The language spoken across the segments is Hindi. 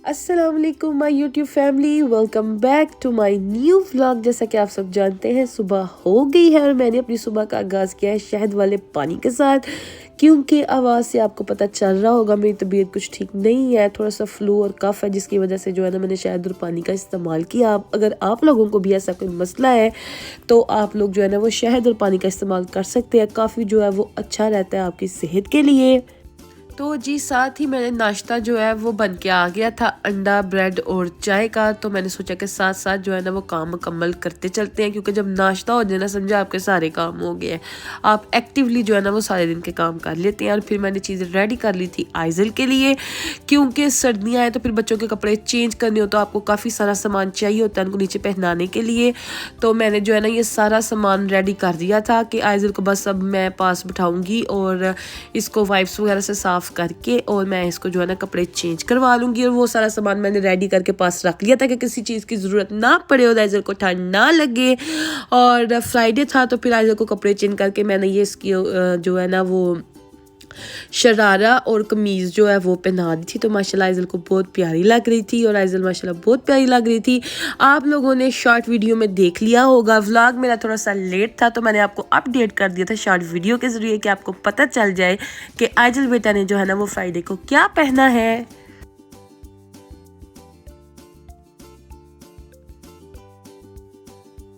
अस्सलाम वालेकुम my YouTube family, welcome back to my new vlog. जैसा कि आप सब जानते हैं सुबह हो गई है और मैंने अपनी सुबह का आगाज़ किया है शहद वाले पानी के साथ, क्योंकि आवाज़ से आपको पता चल रहा होगा मेरी तबीयत कुछ ठीक नहीं है, थोड़ा सा फ्लू और कफ है, जिसकी वजह से जो है ना मैंने शहद और पानी का इस्तेमाल किया। अगर आप लोगों को भी ऐसा कोई मसला है तो आप लोग जो है ना वो शहद और पानी का इस्तेमाल कर सकते हैं, काफ़ी जो है वो अच्छा रहता है आपकी सेहत के लिए। तो जी साथ ही मैंने नाश्ता जो है वो बन के आ गया था, अंडा ब्रेड और चाय का। तो मैंने सोचा कि साथ साथ जो है ना वो काम मुकम्मल करते चलते हैं, क्योंकि जब नाश्ता हो जाए ना समझे आपके सारे काम हो गए हैं, आप एक्टिवली जो है ना वो सारे दिन के काम कर लेते हैं। और फिर मैंने चीज़ें रेडी कर ली थी आइजल के लिए, क्योंकि सर्दियाँ हैं तो फिर बच्चों के कपड़े चेंज करने हो तो आपको काफ़ी सारा सामान चाहिए होता है उनको नीचे पहनाने के लिए। तो मैंने जो है ना ये सारा सामान रेडी कर दिया था कि आइजल को बस अब मैं पास बिठाऊँगी और इसको वाइप्स वगैरह से साफ़ करके और मैं इसको जो है ना कपड़े चेंज करवा लूँगी। और वो सारा सामान मैंने रेडी करके पास रख लिया था कि किसी चीज़ की ज़रूरत ना पड़े और आइजल को ठंड ना लगे। और फ्राइडे था तो फिर आइजल को कपड़े चेंज करके मैंने ये इसकी जो है ना वो शरारा और कमीज़ जो है वो पहना दी थी। तो माशाल्लाह आइजल को बहुत प्यारी लग रही थी और आइजल माशाल्लाह बहुत प्यारी लग रही थी। आप लोगों ने शॉर्ट वीडियो में देख लिया होगा, व्लॉग मेरा थोड़ा सा लेट था तो मैंने आपको अपडेट कर दिया था शॉर्ट वीडियो के ज़रिए कि आपको पता चल जाए कि आइजल बेटा ने जो है ना वो फ्राइडे को क्या पहना है।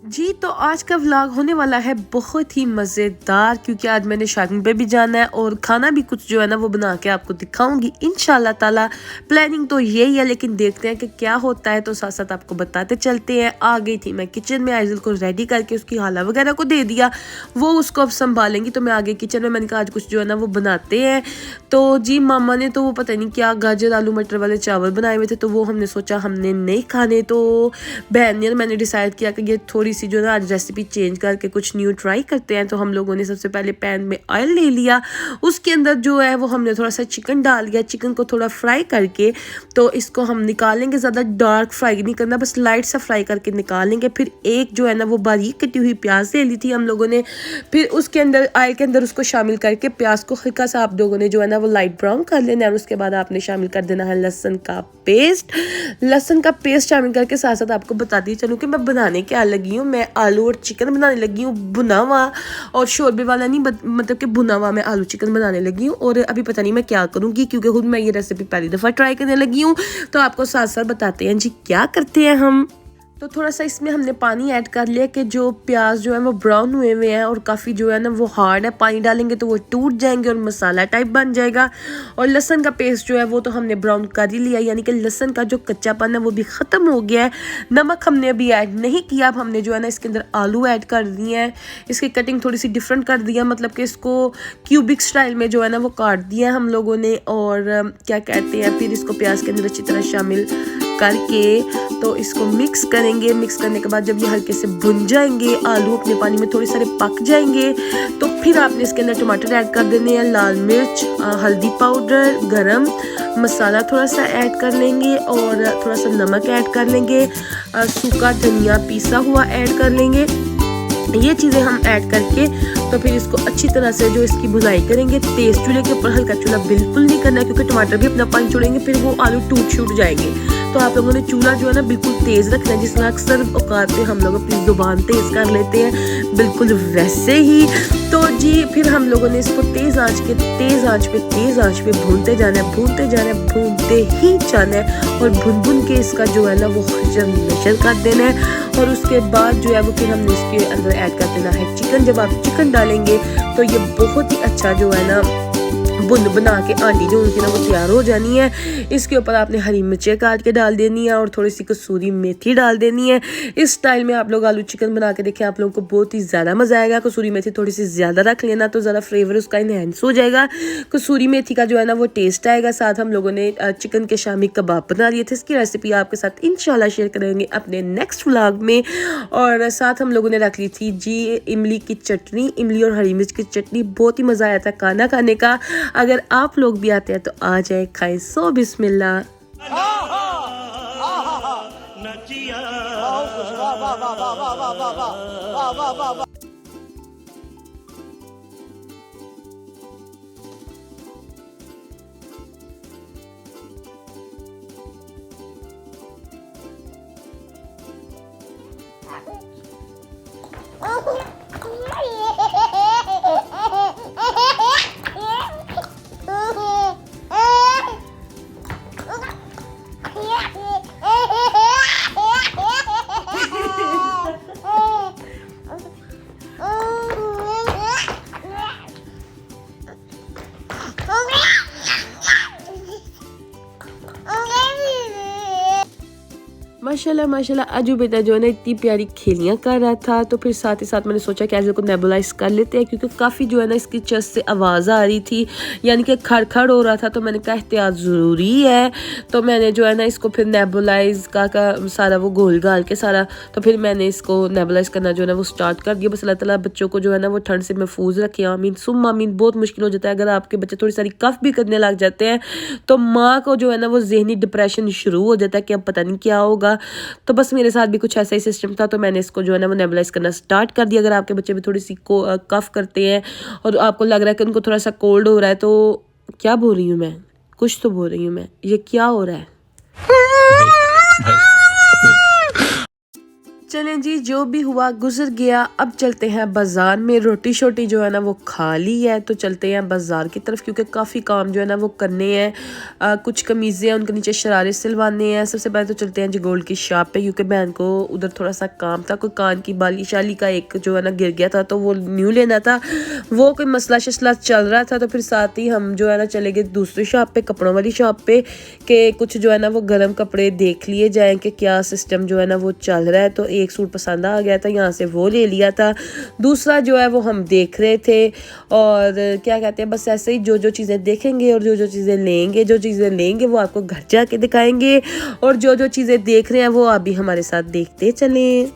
जी तो आज का व्लॉग होने वाला है बहुत ही मज़ेदार, क्योंकि आज मैंने शॉपिंग पे भी जाना है और खाना भी कुछ जो है ना वो बना के आपको दिखाऊंगी इंशाल्लाह ताला। प्लानिंग तो यही है, लेकिन देखते हैं कि क्या होता है, तो साथ साथ आपको बताते चलते हैं। आ गई थी मैं किचन में, आइजल को रेडी करके उसकी हाला वगैरह को दे दिया, वो उसको अब संभालेंगी। तो मैं आ गई किचन में, मैंने कहा आज कुछ जो है ना वो बनाते हैं। तो जी मामा ने तो वो पता नहीं क्या गाजर आलू मटर वाले चावल बनाए हुए थे, तो वो हमने सोचा हमने नहीं खाने, तो बहन ने मैंने डिसाइड किया कि ये थोड़ी सी जो है ना आज रेसिपी चेंज करके कुछ न्यू ट्राई करते हैं। तो हम लोगों ने सबसे पहले पैन में ऑयल ले लिया, उसके अंदर जो है वो हमने थोड़ा सा चिकन डाल दिया, चिकन को थोड़ा फ्राई करके तो इसको हम निकालेंगे। ज़्यादा डार्क फ्राई नहीं करना, बस लाइट सा फ्राई करके निकालेंगे। फिर एक जो है ना वो बारीक कटी हुई प्याज ले ली थी हम लोगों ने, फिर उसके अंदर ऑयल के अंदर उसको शामिल करके प्याज को हल्का सा आप लोगों ने जो है ना वो लाइट ब्राउन कर लेना है। और उसके बाद आपने शामिल कर देना है लहसुन का पेस्ट। लहसुन का पेस्ट शामिल करके साथ साथ आपको बताती चलूँ कि मैं बनाने क्या लगी हूँ। मैं आलू और चिकन बनाने लगी हूँ, भुना हुआ और शोरबे वाला नहीं, मतलब कि भुना हुआ मैं आलू चिकन बनाने लगी हूँ। और अभी पता नहीं मैं क्या करूँगी, क्योंकि खुद मैं ये रेसिपी पहली दफ़ा ट्राई करने लगी हूँ। तो आपको साथ साथ बताते हैं जी क्या करते हैं हम। तो थोड़ा सा इसमें हमने पानी ऐड कर लिया कि जो प्याज जो है वो ब्राउन हुए हुए हैं और काफ़ी जो है ना वो हार्ड है, पानी डालेंगे तो वो टूट जाएंगे और मसाला टाइप बन जाएगा। और लहसुन का पेस्ट जो है वो तो हमने ब्राउन कर ही लिया, यानी कि लहसुन का जो कच्चापन है वो भी ख़त्म हो गया है। नमक हमने अभी ऐड नहीं किया, अब हमने जो है ना इसके अंदर आलू ऐड कर दिए हैं। इसकी कटिंग थोड़ी सी डिफरेंट कर दिया, मतलब कि इसको क्यूबिक स्टाइल में जो है ना वो काट दिया है हम लोगों ने। और क्या कहते हैं, फिर इसको प्याज के अंदर अच्छी तरह शामिल करके तो इसको मिक्स करेंगे। मिक्स करने के बाद जब ये हल्के से भुन जाएंगे, आलू अपने पानी में थोड़े सारे पक जाएंगे, तो फिर आपने इसके अंदर टमाटर ऐड कर देने हैं, लाल मिर्च, हल्दी पाउडर, गरम मसाला थोड़ा सा ऐड कर लेंगे और थोड़ा सा नमक ऐड कर लेंगे, सूखा धनिया पीसा हुआ ऐड कर लेंगे। ये चीज़ें हम ऐड करके तो फिर इसको अच्छी तरह से जो इसकी भुनाई करेंगे। तेज चूल्हे के ऊपर, हल्का चूल्हा बिल्कुल नहीं करना, क्योंकि टमाटर भी अपना पानी छोड़ेंगे, फिर वो आलू टूट जाएंगे। तो आप लोगों ने चूल्हा जो है ना बिल्कुल तेज़ रखना है, जिस तरह अक्सर औकात पे हम लोग अपनी ज़ुबान तेज़ कर लेते हैं, बिल्कुल वैसे ही। तो जी फिर हम लोगों ने इसको तेज़ आंच पे भूनते जाना है, भूनते ही जाना है और भुन के इसका जो है ना वो नशर कर देना है। और उसके बाद जो है वो फिर हमने इसके अंदर ऐड कर देना है चिकन। जब आप चिकन डालेंगे तो ये बहुत ही अच्छा जो है ना बुन बना के आंटी जो उनकी ना वो तैयार हो जानी है। इसके ऊपर आपने हरी मिर्चें काट के डाल देनी है और थोड़ी सी कसूरी मेथी डाल देनी है। इस स्टाइल में आप लोग आलू चिकन बना के देखें, आप लोगों को बहुत ही ज़्यादा मज़ा आएगा। कसूरी मेथी थोड़ी सी ज़्यादा रख लेना तो ज़्यादा फ्लेवर उसका इनहेंस हो जाएगा, कसूरी मेथी का जो है ना वो टेस्ट आएगा। साथ हम लोगों ने चिकन के शामी कबाब बना लिए थे, इसकी रेसिपी आपके साथ इंशाल्लाह शेयर करेंगे अपने नेक्स्ट व्लॉग में। और साथ हम लोगों ने रख ली थी जी इमली की चटनी, इमली और हरी मिर्च की चटनी, बहुत ही मज़ा आया था खाना खाने का। अगर आप लोग भी आते हैं तो आ जाए, खाएं। सो बिस्मिल्लाह। माशाल्लाह माशाल्लाह अजू बेटा जो है ना इतनी प्यारी खेलियाँ कर रहा था, तो फिर साथ ही साथ मैंने सोचा कि ऐसे को नेबुलाइज कर लेते हैं, क्योंकि काफ़ी जो है ना इसकी चेस्ट से आवाज़ आ रही थी, यानी कि खड़खड़ हो रहा था। तो मैंने कहा एहतियात ज़रूरी है, तो मैंने जो है ना इसको फिर नेबुलाइज का सारा वो घोल घाल के सारा, तो फिर मैंने इसको नेबुलाइज करना जो है ना वो स्टार्ट कर दिया। बस अल्लाह ताला बच्चों को जो है ना वो ठंड से महफूज रखे, आमीन सुम्मा आमीन। बहुत मुश्किल हो जाता है अगर आपके बच्चे थोड़ी सारी कफ भी करने लग जाते हैं, तो माँ को जो है ना वो जहनी डिप्रेशन शुरू हो जाता है कि अब पता नहीं क्या होगा। तो बस मेरे साथ भी कुछ ऐसा ही सिस्टम था, तो मैंने इसको जो है ना वो नेबुलाइज करना स्टार्ट कर दिया। अगर आपके बच्चे भी थोड़ी सी कफ करते हैं और आपको लग रहा है कि उनको थोड़ा सा कोल्ड हो रहा है, तो क्या बोल रही हूँ मैं, कुछ तो बोल रही हूँ मैं, ये क्या हो रहा है। चलें जी, जो भी हुआ गुजर गया। अब चलते हैं बाज़ार में, रोटी शोटी जो है ना वो खा ली है, तो चलते हैं बाज़ार की तरफ, क्योंकि काफ़ी काम जो है ना वो करने हैं। कुछ कमीज़ें हैं उनके नीचे शरारे सिलवाने हैं। सबसे पहले तो चलते हैं जी गोल्ड की शॉप पे, क्योंकि बहन को उधर थोड़ा सा काम था, कोई कान की बाली शाली का एक जो है ना गिर गया था, तो वो न्यू लेना था, वो कोई मसला शसला चल रहा था। तो फिर साथ ही हम जो है ना चले गए दूसरी शॉप पे, कपड़ों वाली शॉप पे, कि कुछ जो है ना वो गर्म कपड़े देख लिए जाएँ कि क्या सिस्टम जो है ना वो चल रहा है। तो एक सूट पसंद आ गया था, यहाँ से वो ले लिया था। दूसरा जो है वो हम देख रहे थे, और क्या कहते हैं, बस ऐसे ही जो जो चीज़ें देखेंगे और जो जो चीज़ें लेंगे वो आपको घर जाके दिखाएंगे, और जो जो चीज़ें देख रहे हैं वो आप भी हमारे साथ देखते चलें।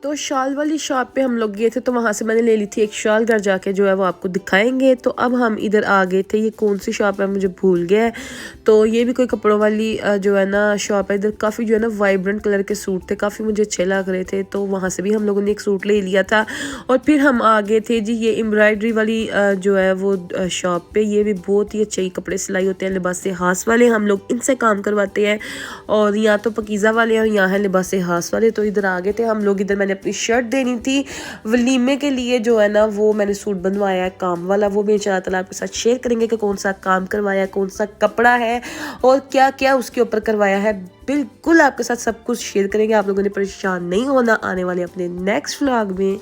तो शॉल वाली शॉप पे हम लोग गए थे, तो वहाँ से मैंने ले ली थी एक शॉल। घर जाके जो है वो आपको दिखाएंगे। तो अब हम इधर आ गए थे, ये कौन सी शॉप है मुझे भूल गया है, तो ये भी कोई कपड़ों वाली जो है ना शॉप है। इधर काफ़ी जो है ना वाइब्रेंट कलर के सूट थे, काफ़ी मुझे अच्छे लग रहे थे, तो वहाँ से भी हम लोगों ने एक सूट ले लिया था। और फिर हम आ गए थे जी ये एम्ब्रॉयडरी वाली जो है वो शॉप पे। ये भी बहुत ही अच्छे कपड़े सिलाई होते हैं, लिबास हास वाले, हम लोग इनसे काम करवाते हैं। और यहाँ तो पकीज़ा वाले हैं, यहाँ है लिबास हास वाले। तो इधर आ गए थे हम लोग। इधर मैंने अपनी शर्ट देनी थी वलीमे के लिए, जो है ना वो मैंने सूट बनवाया है काम वाला, वो भी इंशाल्लाह ताला आपके साथ शेयर करेंगे कि कौन सा काम करवाया, कौन सा कपड़ा है और क्या क्या उसके ऊपर करवाया है। बिल्कुल आपके साथ सब कुछ शेयर करेंगे, आप लोगों ने परेशान नहीं होना आने वाले अपने नेक्स्ट व्लॉग में।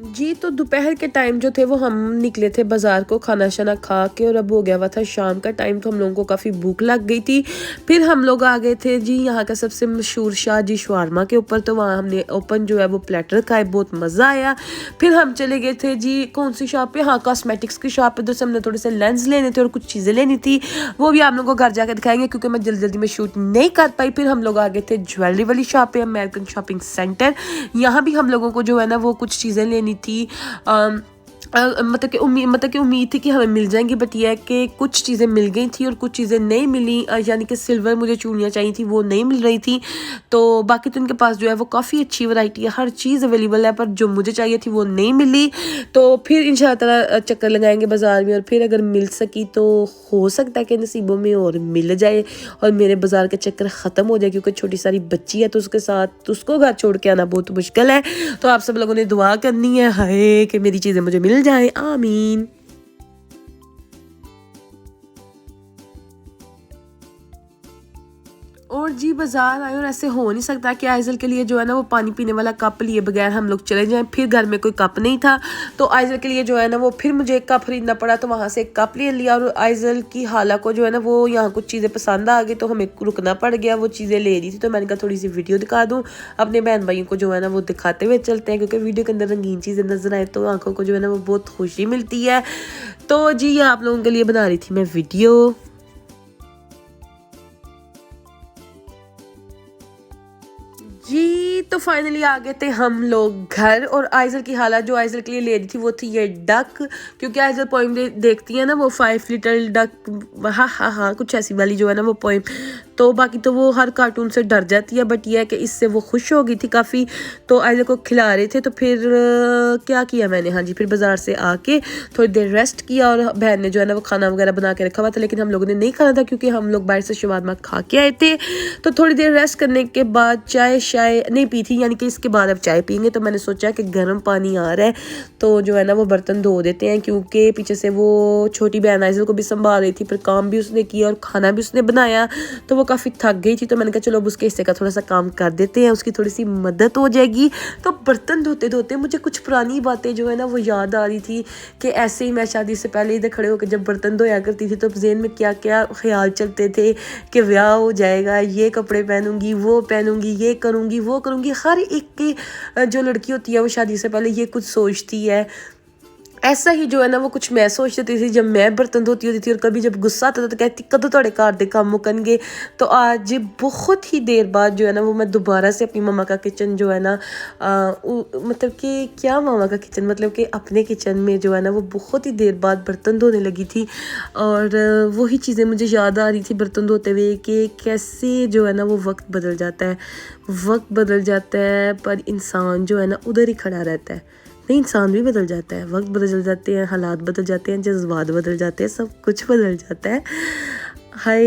जी, तो दोपहर के टाइम जो थे वो हम निकले थे बाज़ार को खाना शाना खा के, और अब हो गया हुआ था शाम का टाइम, तो हम लोगों को काफ़ी भूख लग गई थी। फिर हम लोग आ गए थे जी यहाँ का सबसे मशहूर शाहजी शवारमा के ऊपर, तो वहाँ हमने ओपन जो है वो प्लेटर खाए, बहुत मज़ा आया। फिर हम चले गए थे जी कौन सी शॉप पे, हाँ कॉस्मेटिक्स की शॉप पे। उधर से हमने थोड़े से लेंस लेने थे और कुछ चीज़ें लेनी थी, वो भी आप लोगों को घर जाकर दिखाएंगे, क्योंकि मैं जल्दी जल्दी में शूट नहीं कर पाई। फिर हम लोग आ गए थे ज्वेलरी वाली शॉप पे, अमेरिकन शॉपिंग सेंटर। यहाँ भी हम लोगों को जो है ना वो कुछ चीज़ें लेनी थी। मतलब कि उम्मीद थी कि हमें मिल जाएंगी, बट यह है कि कुछ चीज़ें मिल गई थी और कुछ चीज़ें नहीं मिली। यानी कि सिल्वर मुझे चूड़ियाँ चाहिए थी, वो नहीं मिल रही थी। तो बाकी तो उनके पास जो है वो काफ़ी अच्छी वैरायटी है, हर चीज़ अवेलेबल है, पर जो मुझे चाहिए थी वो नहीं मिली। तो फिर इंशाल्लाह ताला चक्कर लगाएंगे बाज़ार में, और फिर अगर मिल सकी तो हो सकता है कि नसीबों में और मिल जाए और मेरे बाज़ार का चक्कर ख़त्म हो जाए, क्योंकि छोटी सारी बच्ची है तो उसके साथ उसको घर छोड़ के आना बहुत मुश्किल है। तो आप सब लोगों ने दुआ करनी है, हाय कि मेरी चीज़ें मुझे मिल जाए, आमीन। और और जी बाज़ार आए और ऐसे हो नहीं सकता कि आइज़ल के लिए जो है ना वो पानी पीने वाला कप लिए बगैर हम लोग चले जाएं। फिर घर में कोई कप नहीं था तो आइज़ल के लिए जो है ना वो फिर मुझे एक कप खरीदना पड़ा, तो वहाँ से एक कप ले लिया। और आइज़ल की हाला को जो है ना वो यहाँ कुछ चीज़ें पसंद आ गई तो हमें रुकना पड़ गया, वो चीज़ें ले रही थी। तो मैंने कहा थोड़ी सी वीडियो दिखा दूँ अपने बहन भाइयों को जो है ना वो दिखाते हुए चलते हैं, क्योंकि वीडियो के अंदर रंगीन चीज़ें नजर आए तो आंखों को जो है ना वो बहुत खुशी मिलती है। तो जी ये आप लोगों के लिए बना रही थी मैं वीडियो। जी तो फाइनली आ गए थे हम लोग घर, और आइज़ल की हालत जो आइज़ल के लिए ले रही थी वो थी ये डक, क्योंकि आइज़ल पोइम देखती है ना वो 5 लिटिल डक, हाँ हाँ हाँ कुछ ऐसी वाली जो है ना वो पोइम। तो बाकी तो वो हर कार्टून से डर जाती है, बट ये है कि इससे वो खुश हो गई थी काफ़ी। तो आइज़ल को खिला रहे थे, तो फिर क्या किया मैंने, हाँ जी फिर बाज़ार से आके थोड़ी देर रेस्ट किया, और बहन ने जो है ना वो खाना वगैरह बना के रखा हुआ था, लेकिन हम लोगों ने नहीं खाना था क्योंकि हम लोग बाहर से शवारमा खा के आए थे। तो थोड़ी देर रेस्ट करने के बाद चाय नहीं पी थी, यानी कि इसके बाद अब चाय पियेंगे। तो मैंने सोचा कि गर्म पानी आ रहा है तो जो है ना वो बर्तन धो देते हैं, क्योंकि पीछे से वो छोटी बहन आइज़ल को भी संभाल रही थी, पर काम भी उसने किया और खाना भी उसने बनाया, तो वो काफ़ी थक गई थी। तो मैंने कहा चलो अब उसके हिस्से का थोड़ा सा काम कर देते हैं, उसकी थोड़ी सी मदद हो जाएगी। तो बर्तन धोते धोते मुझे कुछ पुरानी बातें जो है ना वो याद आ रही थी कि ऐसे ही मैं शादी से पहले इधर खड़े होकर जब बर्तन धोया करती थी तो जेहन में क्या क्या ख्याल चलते थे कि ब्याह हो जाएगा, ये कपड़े पहनूंगी, वो पहनूंगी, ये करूंगी, वो करूंगी। हर एक की जो लड़की होती है वो शादी से पहले ये कुछ सोचती है। ऐसा ही जो है ना वो कुछ मैं सोचती थी जब मैं बर्तन धोती होती थी, और कभी जब गुस्सा आता था तो कहती कदों थोड़े घर के काम मुकनगे। तो आज बहुत ही देर बाद जो है ना वो मैं दोबारा से अपनी मम्मा का किचन जो है ना मतलब कि क्या मामा का किचन, मतलब कि अपने किचन में जो है ना वो बहुत ही देर बाद बर्तन धोने लगी थी। और वही चीज़ें मुझे याद आ रही थी बर्तन धोते हुए कि कैसे जो है ना वो वक्त बदल जाता है, वक्त बदल जाता है पर इंसान जो है ना उधर ही खड़ा रहता है। नहीं, इंसान भी बदल जाता है, वक्त बदल जाते हैं, हालात बदल जाते हैं, जज्बात बदल जाते हैं, सब कुछ बदल जाता है। हाय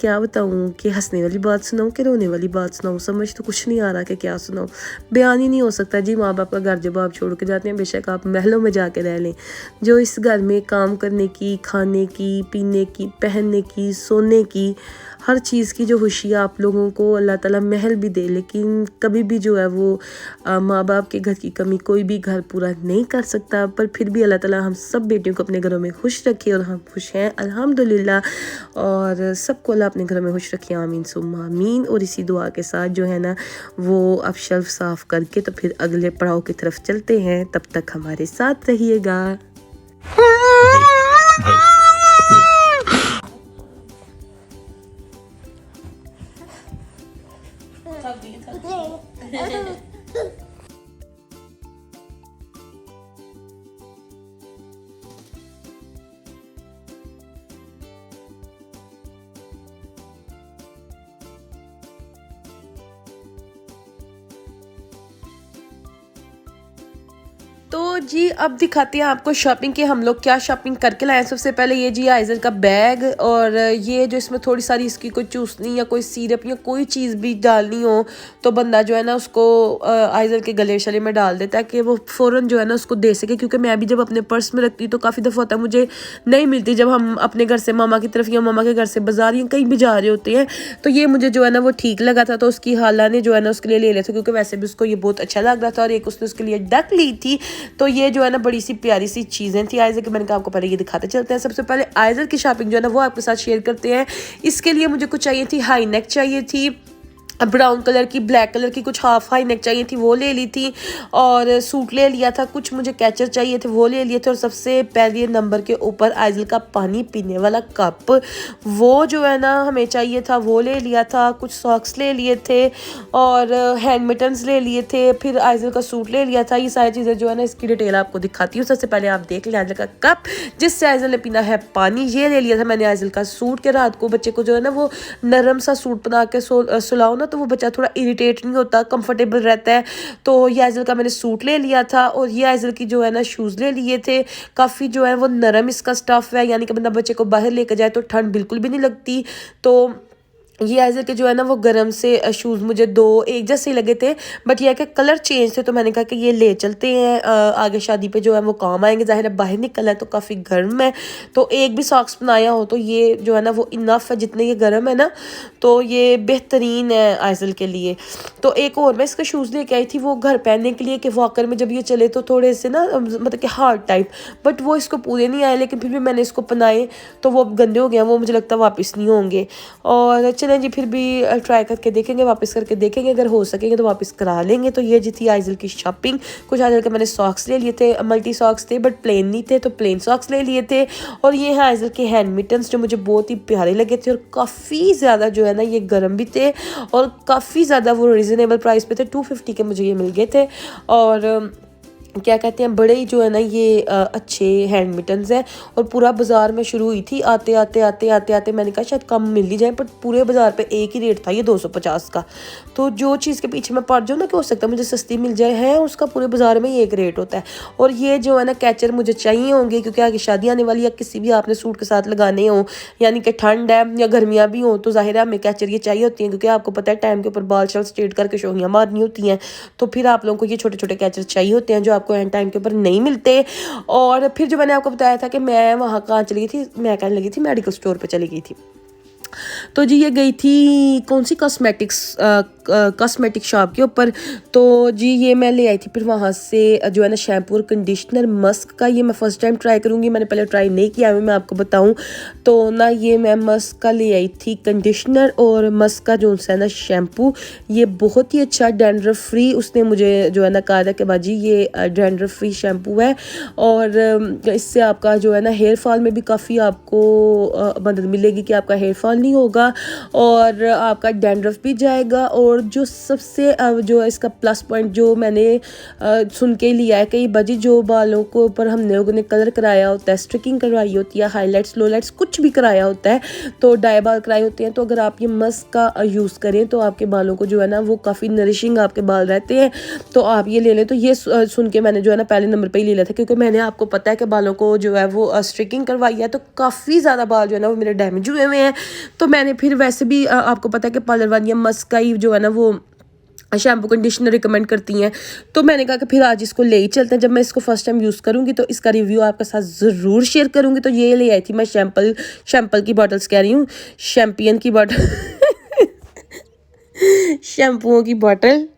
क्या बताऊँ कि हंसने वाली बात सुनाऊँ कि रोने वाली बात सुनाऊँ, समझ तो कुछ नहीं आ रहा कि क्या सुनाऊँ, बयान ही नहीं हो सकता। जी माँ बाप का घर जब आप छोड़ के जाते हैं, बेशक आप महलों में जाके रह लें, जो इस घर में काम करने की, खाने की, पीने की, पहनने की, सोने की, हर चीज़ की जो खुशी आप लोगों को अल्लाह ताला महल भी दे, लेकिन कभी भी जो है वो माँ बाप के घर की कमी कोई भी घर पूरा नहीं कर सकता। पर फिर भी अल्लाह ताला हम सब बेटियों को अपने घरों में खुश रखे, और हम खुश हैं अल्हम्दुलिल्लाह, और सबको अल्लाह अपने घरों में खुश रखे, आमीन सुम्मा आमीन। और इसी दुआ के साथ जो है ना वो अब शेल्फ साफ़ करके तो फिर अगले पड़ाव की तरफ चलते हैं। तब तक हमारे साथ रहिएगा। तो जी अब दिखाते हैं आपको शॉपिंग के हम लोग क्या शॉपिंग करके लाए हैं। सबसे पहले ये जी आइज़ल का बैग, और ये जो इसमें थोड़ी सारी इसकी कोई चूसनी या कोई सिरप या कोई चीज़ भी डालनी हो तो बंदा जो है ना उसको आइज़ल के गले शले में डाल देता है कि वो फ़ौरन जो है ना उसको दे सके। क्योंकि मैं भी जब अपने पर्स में रखती हूँ तो काफ़ी दफ़ा होता है मुझे नहीं मिलती, जब हम अपने घर से मामा की तरफ या मामा के घर से बाज़ार या कहीं भी जा रहे होते हैं। तो ये मुझे जो है ना वो ठीक लगा था, तो उसकी हाला ने जो है ना उसके लिए ले लिया था, क्योंकि वैसे भी उसको ये बहुत अच्छा लग रहा था। और एक उसने उसके लिए डक ली थी, तो ये जो है ना बड़ी सी प्यारी सी चीज़ें थी आइज़ल की। मैंने कहा आपको पहले ये दिखाते चलते हैं। सबसे पहले आइज़ल की शॉपिंग जो है ना वो आपके साथ शेयर करते हैं। इसके लिए मुझे कुछ चाहिए थी, हाई नेक चाहिए थी ब्राउन कलर की, ब्लैक कलर की कुछ हाफ हाई नेक चाहिए थी, वो ले ली थी। और सूट ले लिया था, कुछ मुझे कैचर चाहिए थे, वो ले लिए थे। और सबसे पहले नंबर के ऊपर आइज़ल का पानी पीने वाला कप, वो जो है ना हमें चाहिए था, वो ले लिया था। कुछ सॉक्स ले लिए थे और हैंड मिटन्स ले लिए थे। फिर आइज़ल का सूट ले लिया था। ये सारी चीज़ें जो है ना इसकी डिटेल आपको दिखाती हूँ। सबसे पहले आप देख लें आइज़ल का कप जिससे आइज़ल ने पीना है पानी, ये ले लिया था मैंने आइज़ल का सूट के रात को बच्चे को जो है ना वो नरम सा सूट बना के सुलाओ ना तो वो बच्चा थोड़ा इरिटेट नहीं होता, कंफर्टेबल रहता है। तो ये आइज़ल का मैंने सूट ले लिया था। और ये आइज़ल की जो है ना शूज़ ले लिए थे, काफ़ी जो है वो नरम इसका स्टफ़ है, यानी कि बंदा बच्चे को बाहर लेकर जाए तो ठंड बिल्कुल भी नहीं लगती। तो ये आइज़ल के जो है ना वो गरम से शूज़ मुझे दो एक जैसे ही लगे थे, बट ये है कि कलर चेंज थे, तो मैंने कहा कि ये ले चलते हैं, आगे शादी पे जो है वो काम आएंगे। ज़ाहिर है बाहर निकला है तो काफ़ी गर्म है, तो एक भी सॉक्स बनाया हो तो ये जो है ना वो इनफ है, जितने ये गर्म है ना तो ये बेहतरीन है आइज़ल के लिए। तो एक और मैं इसके शूज़ लेके आई थी वो घर पहनने के लिए, कि वॉकर में जब ये चले तो थोड़े से ना मतलब कि हार्ड टाइप, बट वो इसको पूरे नहीं आए, लेकिन फिर भी मैंने इसको पहनाए तो वो गंदे हो गए, वो मुझे लगता है वापस नहीं होंगे। और चलें जी फिर भी ट्राई करके देखेंगे, वापस करके देखेंगे, अगर हो सकेंगे तो वापस करा लेंगे। तो ये जी थी आइज़ल की शॉपिंग। कुछ आइज़ल के मैंने सॉक्स ले लिए थे, मल्टी सॉक्स थे बट प्लेन नहीं थे, तो प्लेन सॉक्स ले लिए थे। और ये है आइज़ल के हैंड मिटन्स जो मुझे बहुत ही प्यारे लगे थे, और काफ़ी ज़्यादा जो है ना ये गर्म भी थे, और काफ़ी ज़्यादा वो रिजनेबल प्राइस पे थे, 250 के मुझे ये मिल गए थे। और क्या कहते हैं, बड़े ही जो है ना ये अच्छे हैंड मिटन्स हैं। और पूरा बाज़ार में शुरू हुई थी, आते आते आते आते आते मैंने कहा शायद कम मिल ही जाए, पर पूरे बाज़ार पे एक ही रेट था, ये 250 का। तो जो चीज़ के पीछे मैं पड़ जाऊँ ना कि हो सकता है मुझे सस्ती मिल जाए, है उसका पूरे बाज़ार में ही एक रेट होता है। और ये जो है ना कैचर मुझे चाहिए होंगे, क्योंकि आगे शादी आने वाली, या किसी भी आपने सूट के साथ लगाने हो, यानी कि ठंड है या गर्मियाँ भी हों, तो ज़ाहिर है हमें कैचर ये चाहिए होती हैं, क्योंकि आपको पता है टाइम के ऊपर बाल शाल स्ट्रेट करके शोहियाँ मारनी होती हैं, तो फिर आप लोगों को ये छोटे छोटे कैचर चाहिए होते हैं जो आपको एंड टाइम के ऊपर नहीं मिलते। और फिर जो मैंने आपको बताया था कि मैं वहाँ कहाँ चली गई थी, मैं कहने लगी थी मेडिकल स्टोर पे चली गई थी। तो जी ये गई थी कौन सी कॉस्मेटिक शॉप के ऊपर। तो जी ये मैं ले आई थी फिर वहाँ से जो है ना शैम्पू और कंडीशनर मस्क का, ये मैं फ़र्स्ट टाइम ट्राई करूँगी, मैंने पहले ट्राई नहीं किया, मैं आपको बताऊँ तो ना। ये मैं मस्क का ले आई थी कंडीशनर, और मस्क का जो है ना शैम्पू, ये बहुत ही अच्छा डैंड्रफ फ्री, उसने मुझे जो है ना कहा था कि बाजी ये डैंड्रफ फ्री शैम्पू है, और इससे आपका जो है ना हेयर फॉल में भी काफ़ी आपको मदद मिलेगी, कि आपका हेयर फॉल नहीं होगा और आपका डैंड्रफ भी जाएगा। और जो सबसे जो इसका प्लस पॉइंट जो मैंने सुन के लिया है, कई बाजी जो बालों को ऊपर हम लोगों ने कलर कराया होता है, स्ट्रिकिंग करवाई होती है, हाईलाइट्स लोलाइट्स कुछ भी कराया होता है, तो डाई बाल कराए होते हैं, तो अगर आप ये मस्क का यूज़ करें तो आपके बालों को जो है ना वो काफ़ी नरिशिंग आपके बाल रहते हैं। तो आप ये ले लें। तो ये सुन के मैंने जो है ना पहले नंबर पे ही ले लिया था, क्योंकि मैंने आपको पता है कि बालों को जो है वो स्ट्रिकिंग करवाई है, तो काफ़ी ज़्यादा बाल जो है ना वो मेरे डैमेज हुए हुए हैं। तो मैंने फिर वैसे भी आपको पता है कि पार्लर वाली मस्क का ही जो है ना वो शैम्पू कंडीशनर रिकमेंड करती हैं, तो मैंने कहा कि फिर आज इसको ले ही चलते हैं। जब मैं इसको फर्स्ट टाइम यूज़ करूँगी तो इसका रिव्यू आपके साथ ज़रूर शेयर करूँगी। तो ये ले आई थी मैं शैम्पल की बॉटल्स कह रही हूँ, शैम्पियन की बॉटल शैम्पुओं की बॉटल।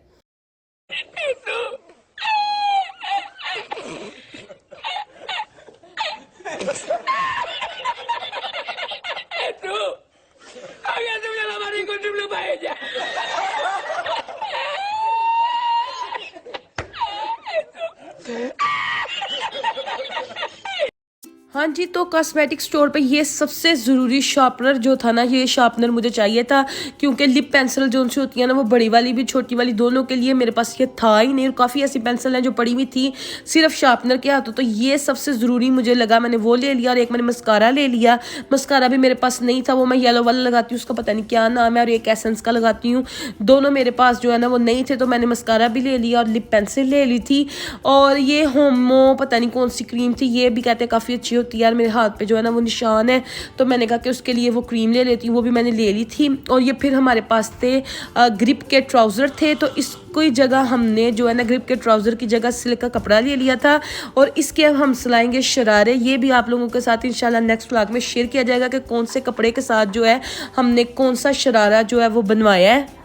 हाँ जी, तो कॉस्मेटिक स्टोर पे ये सबसे ज़रूरी शार्पनर जो था ना, ये शार्पनर मुझे चाहिए था, क्योंकि लिप पेंसिल जो उनसे होती है ना वो बड़ी वाली भी छोटी वाली दोनों के लिए मेरे पास ये था ही नहीं, और काफ़ी ऐसी पेंसिल हैं जो पड़ी हुई थी सिर्फ शार्पनर के हाथों, तो ये सबसे ज़रूरी मुझे लगा, मैंने वो ले लिया। और एक मैंने मस्कारा ले लिया, मस्कारा भी मेरे पास नहीं था, वो मैं येलो वाला लगाती हूँ, उसका पता नहीं क्या नाम है, और एक एसेंस का लगाती हूँ, दोनों मेरे पास जो है ना वो नहीं थे, तो मैंने मस्कारा भी ले लिया और लिप पेंसिल ले ली थी। और ये होमो पता नहीं कौन सी क्रीम थी, ये भी कहते हैं काफ़ी अच्छी होती है यार, मेरे हाथ पे जो है ना वो निशान है, तो मैंने कहा कि उसके लिए वो क्रीम ले लेती हूँ, वो भी मैंने ले ली थी। और ये फिर हमारे पास थे ग्रिप के ट्राउज़र थे, तो इसको जगह हमने जो है ना ग्रिप के ट्राउज़र की जगह सिल्क का कपड़ा ले लिया था, और इसके अब हम सिलाएंगे शरारे। ये भी आप लोगों के साथ इंशाल्लाह नेक्स्ट व्लॉग में शेयर किया जाएगा कि कौन से कपड़े के साथ जो है हमने कौन सा शरारा जो है वो बनवाया है।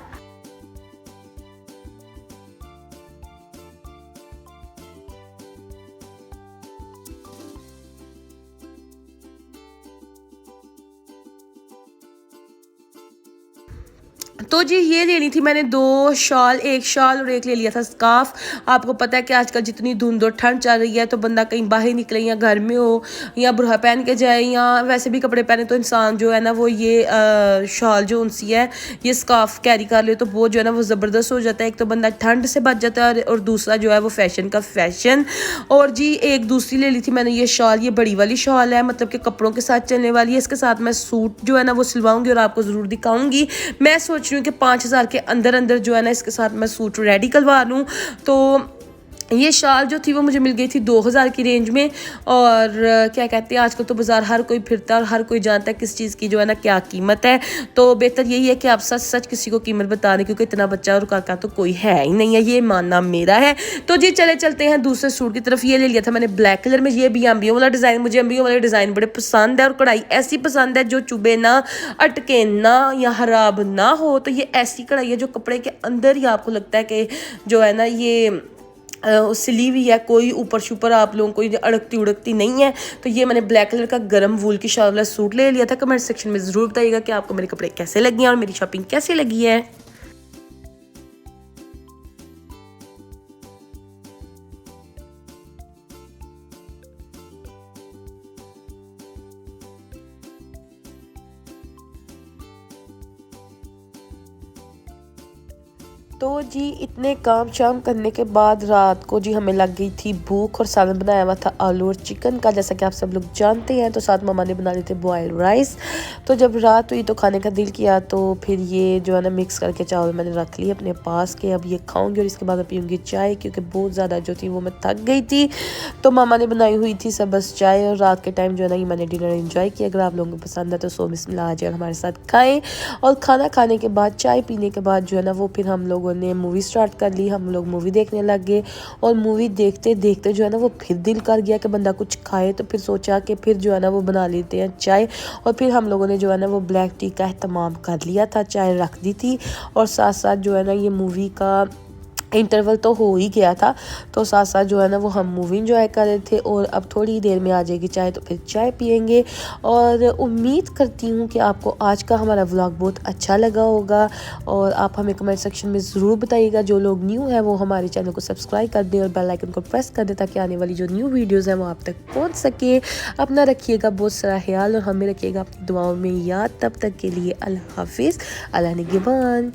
तो जी ये लेनी थी मैंने 2 शॉल, एक शॉल और एक ले लिया था स्कार्फ। आपको पता है कि आजकल जितनी धुंध और ठंड चल रही है, तो बंदा कहीं बाहर निकले या घर में हो या बुरहा पहन के जाए या वैसे भी कपड़े पहने, तो इंसान जो है ना वो ये शॉल जो उनसी है ये स्कार्फ कैरी कर ले, तो वो जो है ना वो ज़बरदस्त हो जाता है। एक तो बंदा ठंड से बच जाता है, और दूसरा जो है वो फैशन का फैशन। और जी एक दूसरी ले ली थी मैंने ये शॉल, ये बड़ी वाली शॉल है, मतलब कि कपड़ों के साथ चलने वाली है। इसके साथ मैं सूट जो है ना वो सिलवाऊंगी और आपको ज़रूर दिखाऊंगी। मैं सोच रही हूँ कि 5000 के अंदर अंदर जो है ना इसके साथ मैं सूट रेडी करवा लूँ। तो ये शाल जो थी वो मुझे मिल गई थी 2000 की रेंज में। और क्या कहते हैं, आजकल तो बाज़ार हर कोई फिरता है और हर कोई जानता है किस चीज़ की जो है ना क्या कीमत है। तो बेहतर यही है कि आप सच सच किसी को कीमत बता दें, क्योंकि इतना बच्चा और काका तो कोई है ही नहीं है, ये मानना मेरा है। तो जी चले चलते हैं दूसरे सूट की तरफ। ये ले लिया था मैंने ब्लैक कलर में। ये भी अम्बियों वाला डिज़ाइन, मुझे अम्बियों वाले डिज़ाइन बड़े पसंद है और कढ़ाई ऐसी पसंद है जो चुभे ना, अटके ना या खराब ना हो। तो ये ऐसी कढ़ाई है जो कपड़े के अंदर ही आपको लगता है कि जो है ना ये सिली हुई है, कोई ऊपर शुपर आप लोगों को अड़कती उड़कती नहीं है। तो ये मैंने ब्लैक कलर का गरम वूल की शाल वाला सूट ले लिया था। कमेंट सेक्शन में ज़रूर बताइएगा कि आपको मेरे कपड़े कैसे लगे हैं और मेरी शॉपिंग कैसे लगी है। तो जी इतने काम शाम करने के बाद रात को जी हमें लग गई थी भूख, और सालन बनाया हुआ था आलू और चिकन का, जैसा कि आप सब लोग जानते हैं। तो साथ मम्मा ने बना लिए थे बॉयल राइस। तो जब रात हुई तो खाने का दिल किया, तो फिर ये जो है ना मिक्स करके चावल मैंने रख लिए अपने पास के। अब ये खाऊंगी और इसके बाद मैं पीऊँगी चाय, क्योंकि बहुत ज़्यादा जो थी वो मैं थक गई थी। तो मामा ने बनाई हुई थी सब बस चाय, और रात के टाइम जो है ना ये मैंने डिनर एंजॉय किया। अगर आप लोगों को पसंद है तो सो बिस्मिल्लाह आ जाए हमारे साथ खाएँ। और खाना खाने के बाद, चाय पीने के बाद जो है ना वो फिर हम लोगों ने मूवी स्टार्ट कर ली। हम लोग मूवी देखने लग गए, और मूवी देखते देखते जो है ना वो फिर दिल कर गया कि बंदा कुछ खाए। तो फिर सोचा कि फिर जो है ना वो बना लेते हैं चाय, और फिर हम लोगों ने जो है ना वो ब्लैक टी का एहतमाम कर लिया था, चाय रख दी थी। और साथ साथ जो है ना ये मूवी का इंटरवल तो हो ही गया था, तो साथ साथ जो है ना वो हम मूवी इंजॉय कर रहे थे। और अब थोड़ी देर में आ जाएगी चाय, तो फिर चाय पियेंगे। और उम्मीद करती हूँ कि आपको आज का हमारा व्लॉग बहुत अच्छा लगा होगा, और आप हमें कमेंट सेक्शन में ज़रूर बताइएगा। जो लोग न्यू हैं वो हमारे चैनल को सब्सक्राइब कर दें और बेल आइकन को प्रेस कर दें, ताकि आने वाली जो न्यू वीडियोज़ हैं वो आप तक पहुँच सके। अपना रखिएगा बहुत सारा ख्याल, और हमें रखिएगा अपनी दुआओं में याद। तब तक के लिए अल्लाह हाफिज़, अल्लाह निगहबान।